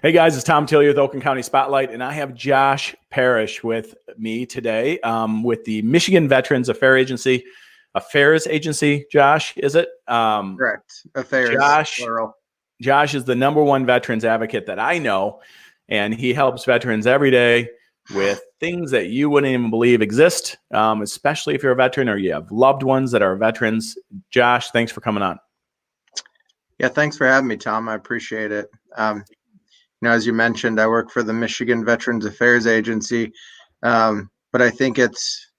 Hey guys, it's Tom Tilley with Oakland County Spotlight, and I have Josh Parish with me today with the Michigan Veterans Affairs Agency. Josh, is it? Correct. Affairs, Josh, plural. Josh is the number one veterans advocate that I know, and he helps veterans every day with things that you wouldn't even believe exist, especially if you're a veteran or you have loved ones that are veterans. Josh, thanks for coming on. Yeah, thanks for having me, Tom. I appreciate it. As you mentioned, I work for the Michigan Veterans Affairs Agency, but I think it's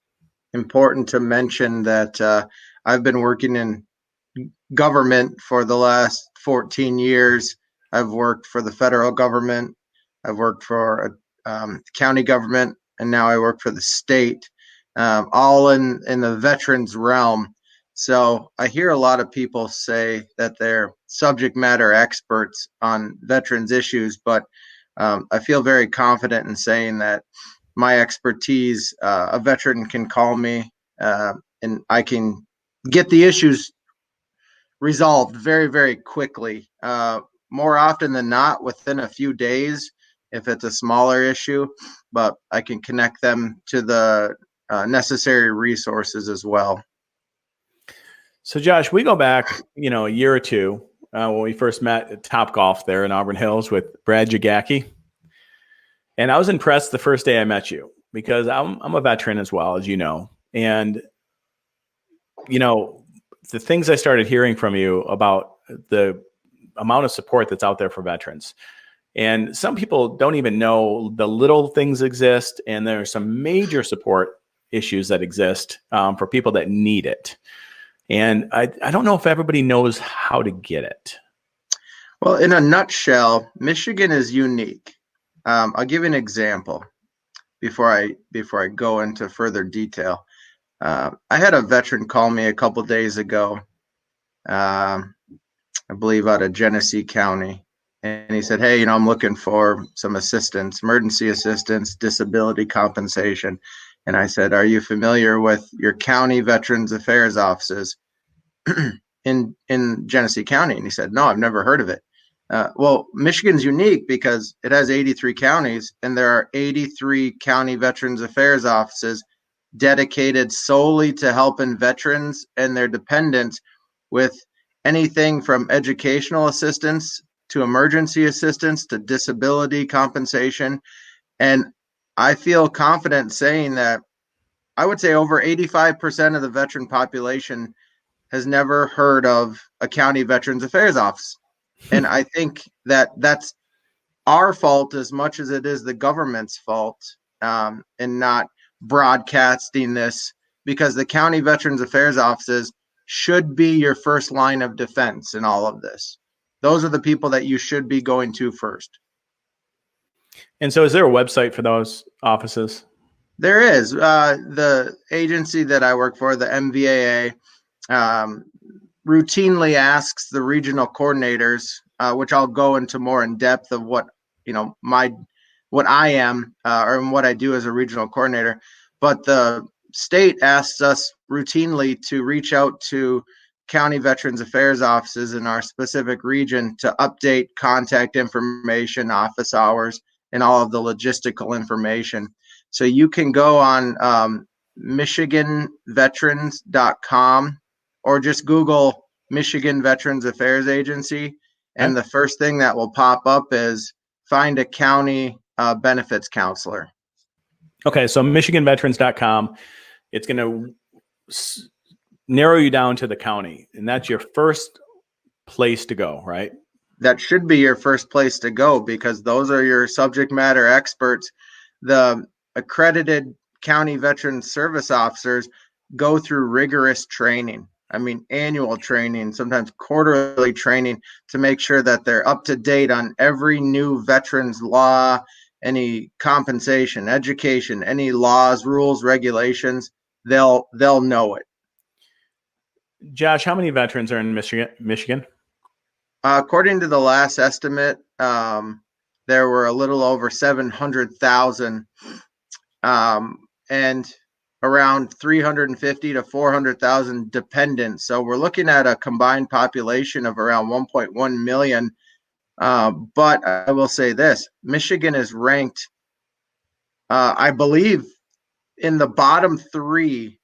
important to mention that I've been working in government for the last 14 years. I've worked for the federal government, I've worked for county government, and now I work for the state, all in the veterans realm. So I hear a lot of people say that they're subject matter experts on veterans issues, but I feel very confident in saying that my expertise, a veteran can call me and I can get the issues resolved very, very quickly. More often than not, within a few days, if it's a smaller issue, but I can connect them to the necessary resources as well. So, Josh, we go back, a year or two when we first met at Top Golf there in Auburn Hills with Brad Jagacki. And I was impressed the first day I met you because I'm a veteran as well, as you know. And, the things I started hearing from you about the amount of support that's out there for veterans. And some people don't even know the little things exist. And there are some major support issues that exist for people that need it. And I don't know if everybody knows how to get it. Well, in a nutshell, Michigan is unique. I'll give you an example before I go into further detail. I had a veteran call me a couple days ago, I believe out of Genesee County, and he said, "Hey, I'm looking for some assistance, emergency assistance, disability compensation." And I said, "Are you familiar with your county Veterans Affairs offices in Genesee County?" And he said, "No, I've never heard of it." Well, Michigan's unique because it has 83 counties, and there are 83 county Veterans Affairs offices dedicated solely to helping veterans and their dependents with anything from educational assistance to emergency assistance to disability compensation. And I feel confident saying that I would say over 85% of the veteran population has never heard of a county Veterans Affairs office. And I think that that's our fault as much as it is the government's fault in not broadcasting this, because the county Veterans Affairs offices should be your first line of defense in all of this. Those are the people that you should be going to first. And so is there a website for those offices? There is. The agency that I work for, the MVAA, routinely asks the regional coordinators, which I'll go into more in depth of what I am or what I do as a regional coordinator. But the state asks us routinely to reach out to county Veterans Affairs offices in our specific region to update contact information, office hours, and all of the logistical information. So you can go on michiganveterans.com or just Google Michigan Veterans Affairs Agency. And the first thing that will pop up is find a county benefits counselor. Okay, so michiganveterans.com, it's going to narrow you down to the county, and that's your first place to go, right? That should be your first place to go because those are your subject matter experts. The accredited county veteran service officers go through rigorous training. I mean, annual training, sometimes quarterly training to make sure that they're up to date on every new veterans law, any compensation, education, any laws, rules, regulations. They'll know it. Josh, how many veterans are in Michigan? According to the last estimate, there were a little over 700,000 and around 350 to 400,000 dependents. So we're looking at a combined population of around 1.1 million But I will say this: Michigan is ranked, I believe, in the bottom 3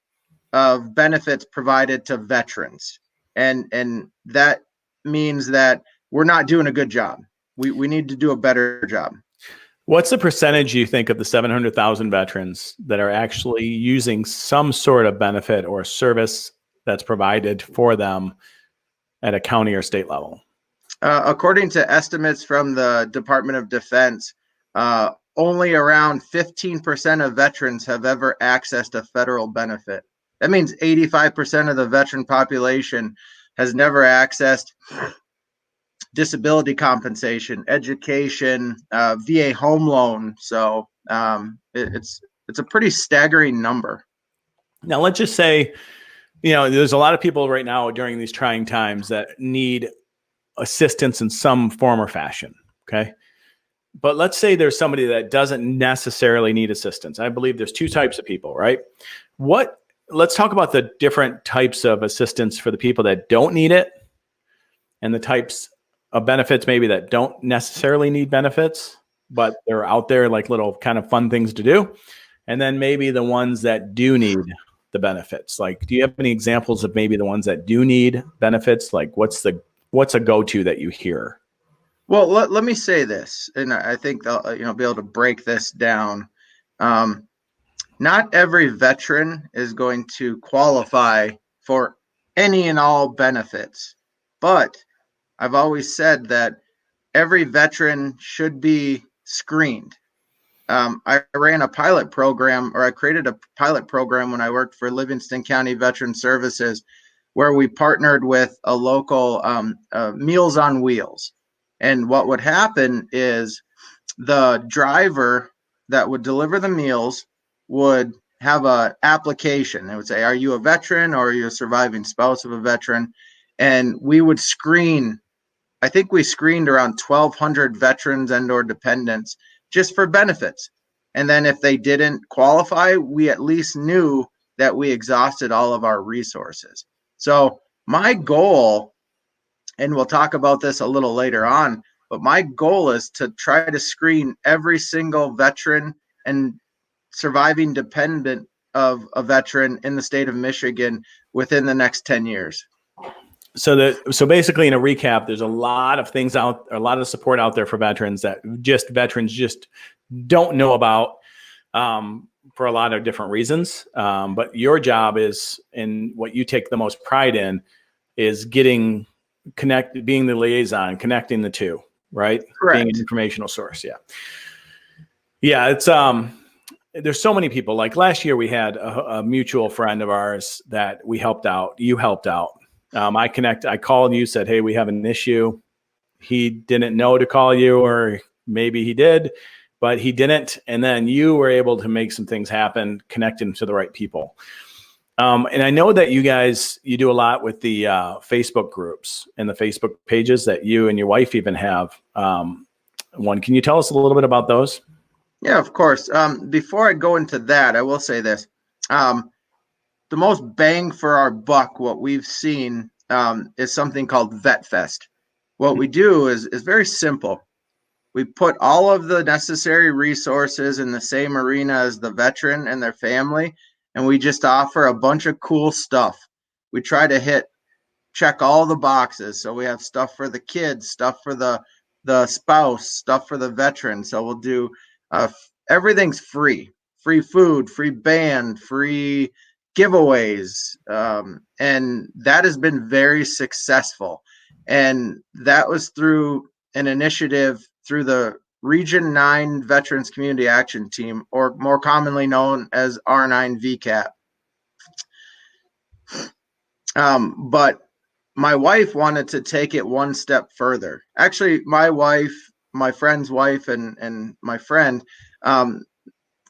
of benefits provided to veterans, and that means that we're not doing a good job. We need to do a better job. What's the percentage you think of the 700,000 veterans that are actually using some sort of benefit or service that's provided for them at a county or state level? According to estimates from the Department of Defense, only around 15% of veterans have ever accessed a federal benefit. That means 85% of the veteran population has never accessed disability compensation, education, VA home loan. So it's a pretty staggering number. Now, let's just say, there's a lot of people right now during these trying times that need assistance in some form or fashion. Okay. But let's say there's somebody that doesn't necessarily need assistance. I believe there's 2 types of people, right? Let's talk about the different types of assistance for the people that don't need it, and the types of benefits maybe that don't necessarily need benefits, but they're out there like little kind of fun things to do. And then maybe the ones that do need the benefits. Like, do you have any examples of maybe the ones that do need benefits? Like, what's a go-to that you hear? Well, let me say this, and I think they'll be able to break this down. Not every veteran is going to qualify for any and all benefits, but I've always said that every veteran should be screened. I ran a pilot program, or I created a pilot program when I worked for Livingston County Veteran Services, where we partnered with a local Meals on Wheels. And what would happen is the driver that would deliver the meals would have an application. It would say, are you a veteran or are you a surviving spouse of a veteran? And we would screen, I think we screened around 1,200 veterans and or dependents just for benefits. And then if they didn't qualify, we at least knew that we exhausted all of our resources. So my goal, and we'll talk about this a little later on, but my goal is to try to screen every single veteran and surviving dependent of a veteran in the state of Michigan within the next 10 years. So basically, in a recap, there's a lot of things a lot of support out there for veterans that veterans just don't know about for a lot of different reasons. But your job is, and what you take the most pride in, is being the liaison, connecting the two, right? Correct. Being an informational source. Yeah. Yeah. It's, there's so many people. Like last year, we had a mutual friend of ours that we helped out. You helped out. I called you, said, hey, we have an issue. He didn't know to call you, or maybe he did, but he didn't. And then you were able to make some things happen, connect him to the right people. And I know that you do a lot with the Facebook groups and the Facebook pages that you and your wife even have. One, can you tell us a little bit about those? Yeah, of course. Before I go into that, I will say this. The most bang for our buck, what we've seen, is something called Vet Fest. What we do is very simple. We put all of the necessary resources in the same arena as the veteran and their family, and we just offer a bunch of cool stuff. We try to check all the boxes. So we have stuff for the kids, stuff for the spouse, stuff for the veteran. So we'll do everything's free food, free band, free giveaways, and that has been very successful. And that was through an initiative through the Region 9 Veterans Community Action Team, or more commonly known as R9 VCAT. But my wife wanted to take it one step further. Actually, my friend's wife, and my friend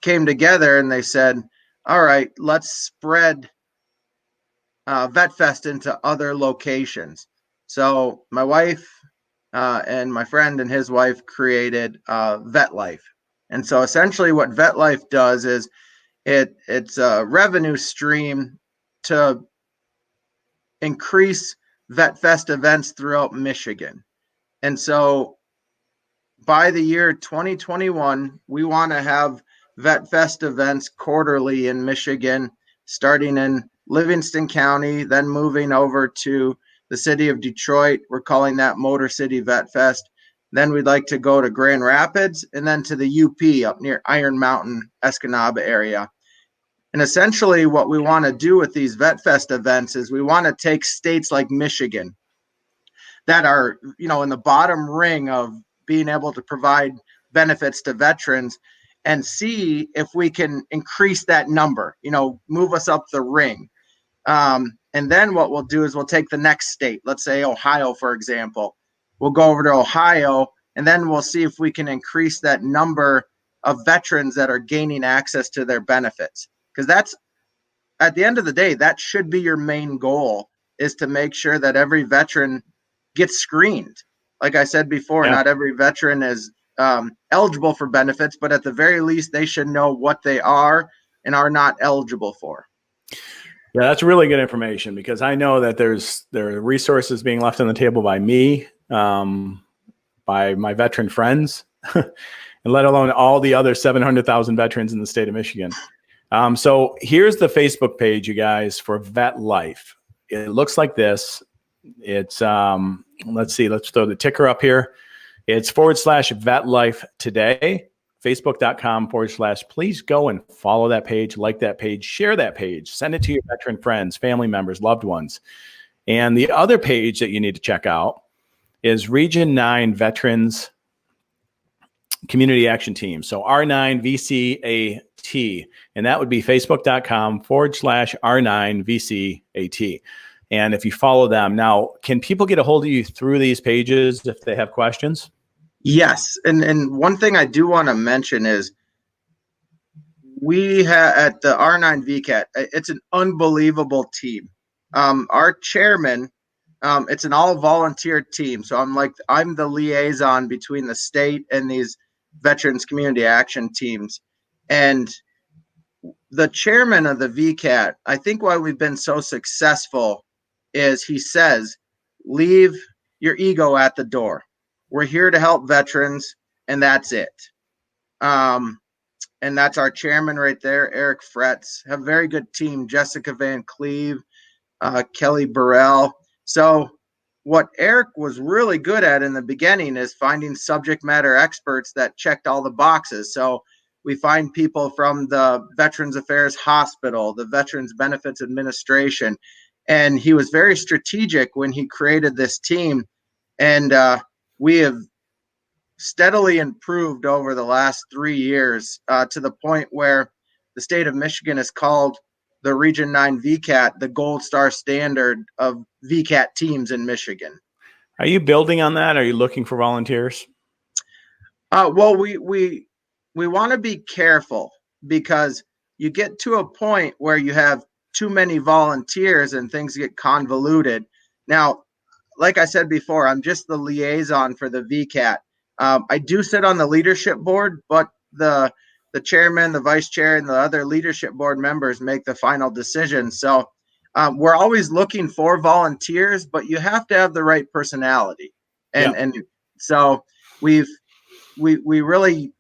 came together, and they said, all right, let's spread Vet Fest into other locations. So my wife and my friend and his wife created Vet Life. And so essentially what Vet Life does is it's a revenue stream to increase Vet Fest events throughout Michigan. And so by the year 2021, we want to have Vet Fest events quarterly in Michigan, starting in Livingston County, then moving over to the city of Detroit. We're calling that Motor City Vet Fest. Then we'd like to go to Grand Rapids and then to the UP up near Iron Mountain, Escanaba area. And essentially what we want to do with these Vet Fest events is we want to take states like Michigan that are, in the bottom ring of being able to provide benefits to veterans and see if we can increase that number, move us up the ring. And then what we'll do is we'll take the next state, let's say Ohio, for example. We'll go over to Ohio, and then we'll see if we can increase that number of veterans that are gaining access to their benefits. Because that's, at the end of the day, that should be your main goal, is to make sure that every veteran gets screened. Like I said before, not every veteran is eligible for benefits, but at the very least, they should know what they are and are not eligible for. Yeah, that's really good information, because I know that there are resources being left on the table by me, by my veteran friends, and let alone all the other 700,000 veterans in the state of Michigan. So here's the Facebook page, you guys, for Vet Life. It looks like this. It's, let's see, let's throw the ticker up here. It's /Vet Life Today. Facebook.com/ please go and follow that page, like that page, share that page, send it to your veteran friends, family members, loved ones. And the other page that you need to check out is Region 9 Veterans Community Action Team. So R9VCAT, and that would be Facebook.com/R9VCAT. And if you follow them now, can people get a hold of you through these pages if they have questions? Yes. And one thing I do want to mention is we have at the R9 VCAT, it's an unbelievable team. Our chairman, it's an all volunteer team. So I'm the liaison between the state and these veterans community action teams. And the chairman of the VCAT, I think why we've been so successful is he says, leave your ego at the door. We're here to help veterans, and that's it. And that's our chairman right there, Eric Fretz. Have a very good team, Jessica Van Cleve, Kelly Burrell. So what Eric was really good at in the beginning is finding subject matter experts that checked all the boxes. So we find people from the Veterans Affairs Hospital, the Veterans Benefits Administration, and he was very strategic when he created this team. And we have steadily improved over the last 3 years to the point where the state of Michigan has called the Region 9 VCAT the gold star standard of VCAT teams in Michigan. Are you building on that? Are you looking for volunteers? Well, we want to be careful, because you get to a point where you have too many volunteers and things get convoluted. Now, like I said before, I'm just the liaison for the VCAT. I do sit on the leadership board, but the chairman, the vice chair, and the other leadership board members make the final decision. So we're always looking for volunteers, but you have to have the right personality. And so we really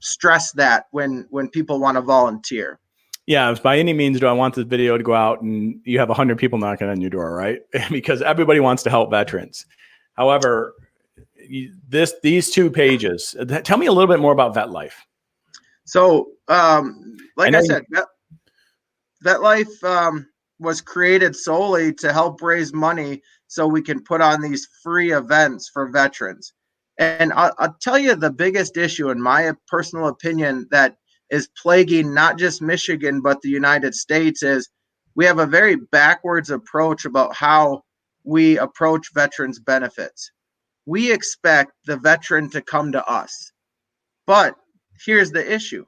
stress that when people want to volunteer. Yeah, by any means do I want this video to go out and you have 100 people knocking on your door, right? Because everybody wants to help veterans. However, these two pages, tell me a little bit more about Vet Life. So, like I said, Vet Life was created solely to help raise money so we can put on these free events for veterans. And I'll tell you the biggest issue, in my personal opinion, that is plaguing not just Michigan, but the United States, is we have a very backwards approach about how we approach veterans benefits. We expect the veteran to come to us. But here's the issue.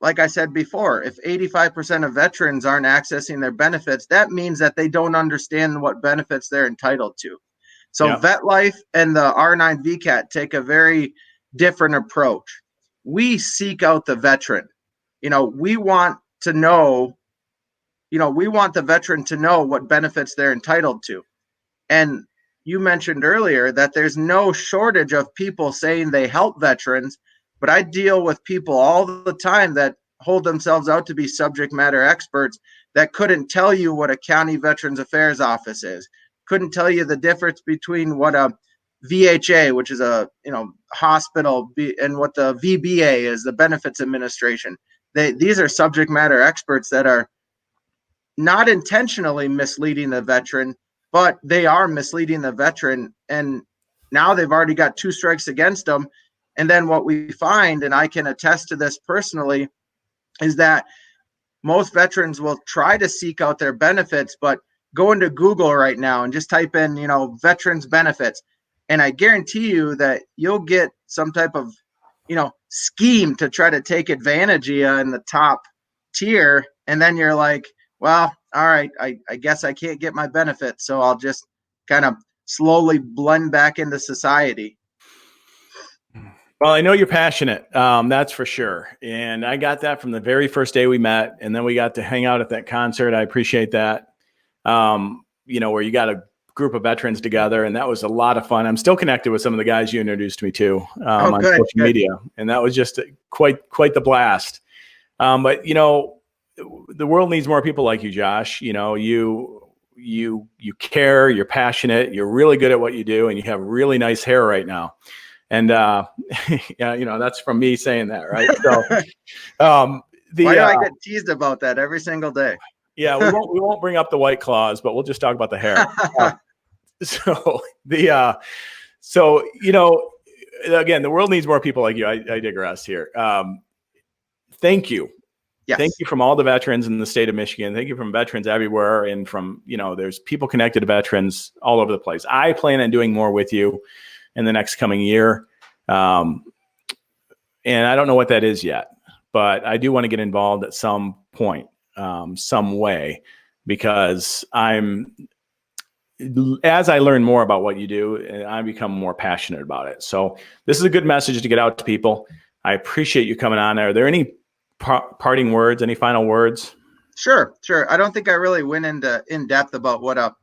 Like I said before, if 85% of veterans aren't accessing their benefits, that means that they don't understand what benefits they're entitled to. So Vet Life and the R9 VCAT take a very different approach. We seek out the veteran. We want to know, we want the veteran to know what benefits they're entitled to. And you mentioned earlier that there's no shortage of people saying they help veterans, but I deal with people all the time that hold themselves out to be subject matter experts that couldn't tell you what a county Veterans Affairs office is, couldn't tell you the difference between what a VHA, which is a hospital, and what the VBA is, the Benefits Administration. These are subject matter experts that are not intentionally misleading the veteran, but they are misleading the veteran. And now they've already got 2 strikes against them. And then what we find, and I can attest to this personally, is that most veterans will try to seek out their benefits, but go into Google right now and just type in, veterans benefits. And I guarantee you that you'll get some type of, scheme to try to take advantage of you in the top tier. And then you're like, well, all right, I guess I can't get my benefits. So I'll just kind of slowly blend back into society. Well, I know you're passionate. That's for sure. And I got that from the very first day we met. And then we got to hang out at that concert. I appreciate that. Where you got a group of veterans together, and that was a lot of fun. I'm still connected with some of the guys you introduced me to on social media. And that was just quite the blast. But the world needs more people like you, Josh. You care, you're passionate, you're really good at what you do, and you have really nice hair right now. And that's from me saying that, right? So, why do I get teased about that every single day? Yeah, we won't bring up the White Claws, but we'll just talk about the hair. Again, the world needs more people like you. I digress here. Thank you. Yes. Thank you from all the veterans in the state of Michigan. Thank you from veterans everywhere. And from, there's people connected to veterans all over the place. I plan on doing more with you in the next coming year. And I don't know what that is yet, but I do want to get involved at some point, some way, because as I learn more about what you do, I become more passionate about it. So this is a good message to get out to people. I appreciate you coming on. Are there any parting words, any final words? Sure. I don't think I really went into in depth about what a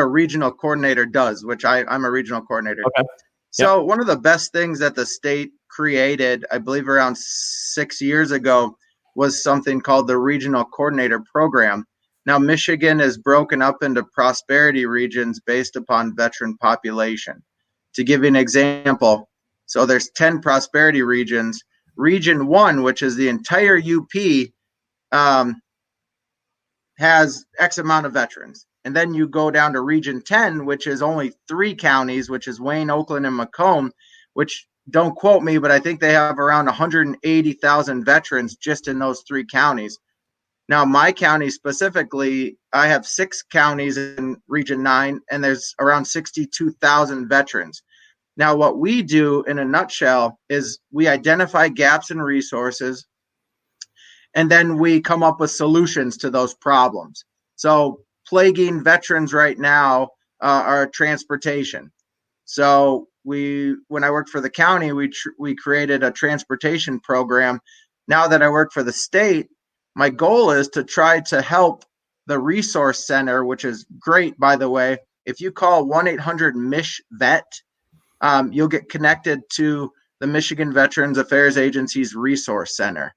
regional coordinator does, which I'm a regional coordinator. Okay. So One of the best things that the state created, I believe around 6 years ago, was something called the Regional Coordinator Program. Now, Michigan is broken up into prosperity regions based upon veteran population. To give you an example, so there's 10 prosperity regions. Region 1, which is the entire UP, has X amount of veterans. And then you go down to Region 10, which is only 3 counties, which is Wayne, Oakland, and Macomb, which, don't quote me, but I think they have around 180,000 veterans just in those 3 counties. Now, my county specifically, I have 6 counties in Region 9, and there's around 62,000 veterans. Now, what we do in a nutshell is we identify gaps in resources, and then we come up with solutions to those problems. So plaguing veterans right now are transportation. So when I worked for the county, we created a transportation program. Now that I work for the state, my goal is to try to help the resource center, which is great, by the way. If you call 1-800-MISH-VET, you'll get connected to the Michigan Veterans Affairs Agency's resource center.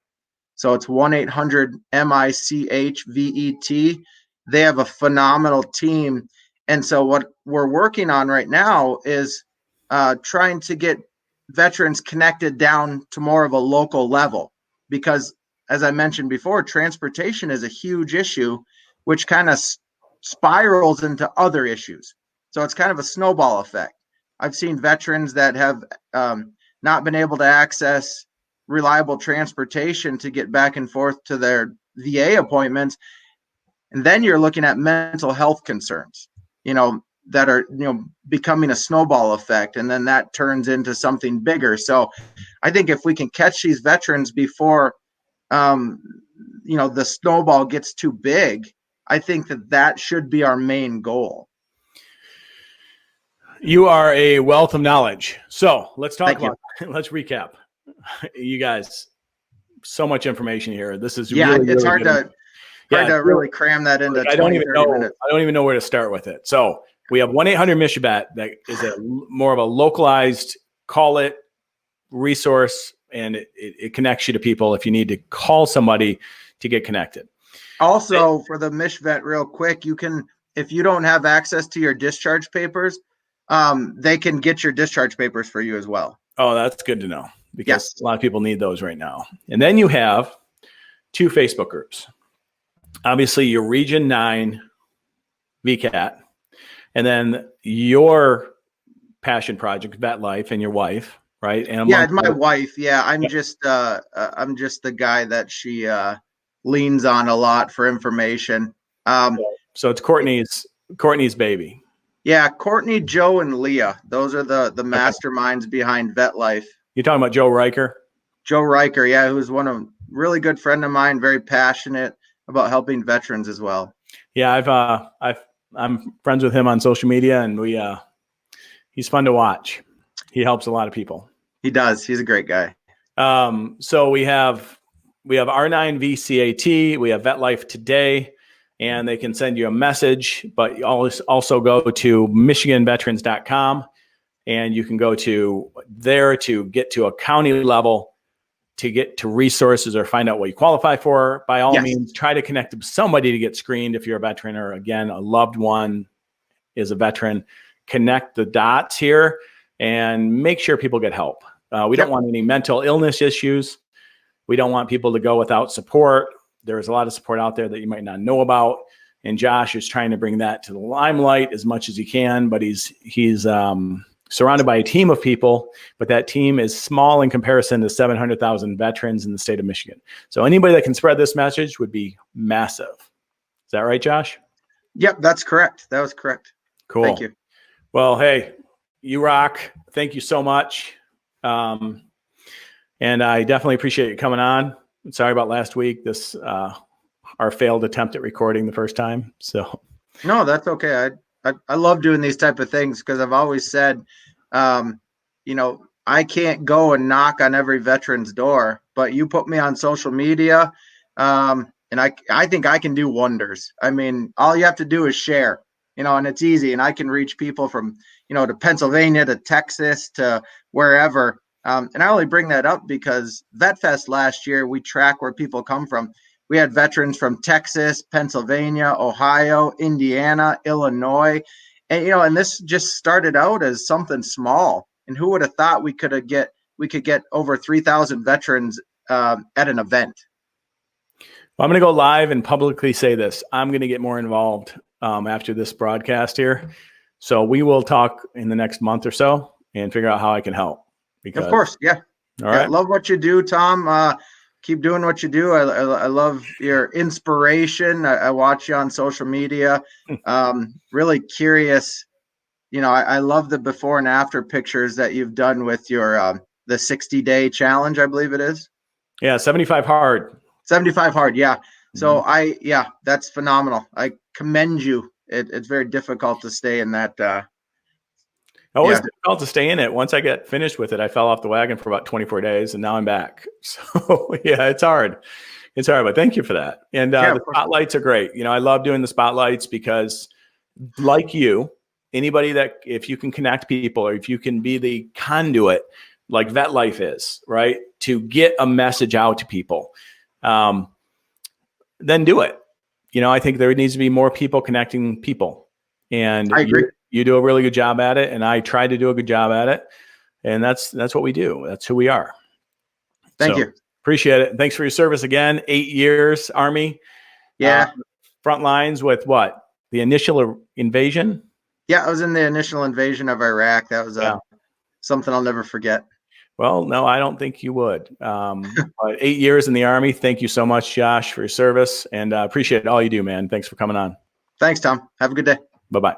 So it's 1-800-MICHVET. They have a phenomenal team. And so what we're working on right now is trying to get veterans connected down to more of a local level. Because, as I mentioned before, transportation is a huge issue, which kind of spirals into other issues. So it's kind of a snowball effect. I've seen veterans that have not been able to access reliable transportation to get back and forth to their VA appointments. And then you're looking at mental health concerns, that are, becoming a snowball effect. And then that turns into something bigger. So I think if we can catch these veterans before, the snowball gets too big, I think that should be our main goal. You are a wealth of knowledge. So let's talk about, let's recap. You guys, so much information here. This is really, it's really hard to really cram that into 20, 30 minutes. I don't even know where to start with it. So we have 1-800-MISH-VET that is more of a localized call it resource, and it connects you to people if you need to call somebody to get connected. Also, for the MISH-VET, real quick, you can, if you don't have access to your discharge papers, they can get your discharge papers for you as well. Oh, that's good to know, because Yes. a lot of people need those right now. And then you have 2 Facebook groups. Obviously, your Region 9 VCAT, and then your passion project, Vet Life, and your wife, right? And yeah, my wife. Yeah, I'm just the guy that she leans on a lot for information. So it's Courtney's baby. Yeah, Courtney, Joe, and Leah. Those are the masterminds behind Vet Life. You're talking about Joe Riker? Joe Riker, yeah, who's a really good friend of mine, very passionate about helping veterans as well. Yeah, I'm friends with him on social media, and he's fun to watch. He helps a lot of people. He does. He's a great guy. So we have R9 VCAT, we have Vet Life Today, and they can send you a message, but you also go to michiganveterans.com, and you can go to there to get to a county level to get to resources or find out what you qualify for. By all means, try to connect with somebody to get screened if you're a veteran, or again, a loved one is a veteran. Connect the dots here and make sure people get help. We don't want any mental illness issues. We don't want people to go without support. There's a lot of support out there that you might not know about. And Josh is trying to bring that to the limelight as much as he can, but he's surrounded by a team of people, but that team is small in comparison to 700,000 veterans in the state of Michigan. So anybody that can spread this message would be massive. Is that right, Josh? Yep, that's correct. That was correct. Cool. Thank you. Well, hey, you rock. Thank you so much. And I definitely appreciate you coming on. Sorry about last week. This our failed attempt at recording the first time. So no, that's okay. I love doing these type of things because I've always said, I can't go and knock on every veteran's door, but you put me on social media, and I think I can do wonders. I mean, all you have to do is share, and it's easy, and I can reach people from, to Pennsylvania, to Texas, to wherever. And I only bring that up because VetFest last year, we track where people come from. We had veterans from Texas, Pennsylvania, Ohio, Indiana, Illinois. And, and this just started out as something small. And who would have thought we could get over 3,000 veterans at an event? Well, I'm going to go live and publicly say this. I'm going to get more involved after this broadcast here. So we will talk in the next month or so and figure out how I can help. Because, of course. Yeah. All right. I love what you do, Tom. Keep doing what you do. I love your inspiration. I watch you on social media. Really curious. I love the before and after pictures that you've done with your the 60-day challenge, I believe it is. Yeah, 75 hard. 75 hard, yeah. So that's phenomenal. I commend you. It's very difficult to stay in that. Always difficult to stay in it. Once I get finished with it, I fell off the wagon for about 24 days, and now I'm back. So yeah, it's hard. It's hard, but thank you for that. And the spotlights are great. I love doing the spotlights because, like you, anybody that, if you can connect people, or if you can be the conduit, like Vet Life is, right, to get a message out to people, then do it. I think there needs to be more people connecting people. And I agree. You do a really good job at it, and I try to do a good job at it. And that's what we do. That's who we are. Thank you. Appreciate it. Thanks for your service again. 8 years, Army. Yeah. Front lines with what? The initial invasion? Yeah, I was in the initial invasion of Iraq. That was something I'll never forget. Well, no, I don't think you would. But 8 years in the Army. Thank you so much, Josh, for your service. And appreciate all you do, man. Thanks for coming on. Thanks, Tom. Have a good day. Bye-bye.